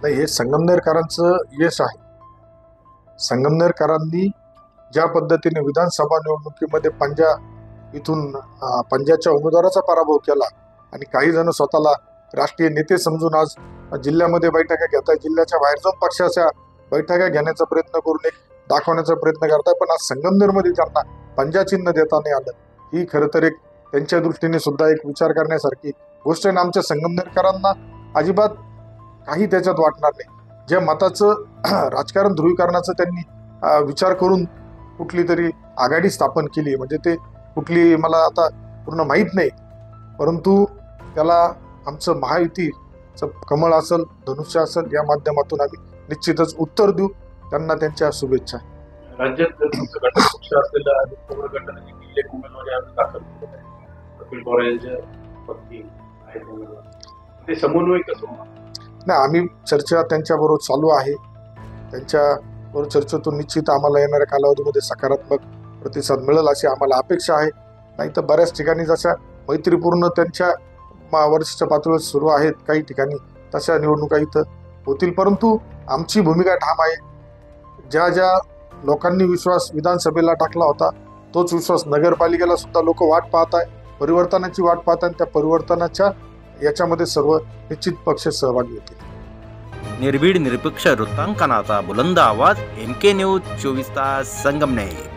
नाही, हे संगमनेरकरांचं यश आहे. संगमनेरकरांनी ज्या पद्धतीने विधानसभा निवडणुकीमध्ये पंजाच्या उमेदवाराचा पराभव केला आणि काही जण स्वतःला राष्ट्रीय नेते समजून आज जिल्ह्यामध्ये बैठका घेत आहे, जिल्ह्याच्या बाहेर जाऊन पक्षाच्या बैठका घेण्याचा प्रयत्न करून एक दाखवण्याचा प्रयत्न करताय, पण आज संगमनेरमध्ये त्यांना पंजा चिन्ह देता नाही आलं. ही खरं तर एक त्यांच्या दृष्टीने सुद्धा एक विचार करण्यासारखी गोष्ट आहे. आमच्या संगमनेरकरांना अजिबात काही त्याच्यात वाटणार नाही. ज्या मताचं राजकारण ध्रुवीकरणाचं त्यांनी विचार करून कुठली तरी आघाडी स्थापन केली, म्हणजे ते कुठली मला आता पूर्ण माहीत नाही, परंतु त्याला आमचं महायुतीचं कमळ असेल, धनुष्य असेल, या माध्यमातून आम्ही निश्चितच उत्तर देऊ. त्यांना त्यांच्या शुभेच्छा. राज्यात पक्ष असलेल्या उमेदवारी दाखल कपिल पवार यांच्या पत्नी आहेत, ते समन्वय कसं होणार? नाही, आम्ही चर्चा त्यांच्याबरोबर चालू आहे. त्यांच्याबरोबर चर्चेतून निश्चित आम्हाला येणाऱ्या कालावधीमध्ये सकारात्मक प्रतिसाद मिळेल अशी आम्हाला अपेक्षा आहे. नाही तर बऱ्याच ठिकाणी जशा मैत्रीपूर्ण त्यांच्या वरिष्ठ पातळीवर सुरू आहेत, काही ठिकाणी तशा निवडणुका इथं होतील, परंतु आमची भूमिका ठाम आहे. ज्या ज्या लोकांनी विश्वास विधानसभेला टाकला होता तोच विश्वास नगरपालिकेला सुद्धा लोक वाट पाहत आहे, परिवर्तनाची वाट पाहत आहे. त्या परिवर्तनाच्या याच्यामध्ये सर्व निश्चित पक्ष सहभागी होतील. निर्भीड निरपेक्ष वृत्तांकनाचा बुलंद आवाज MK न्यूज 24 तास संगमनेर.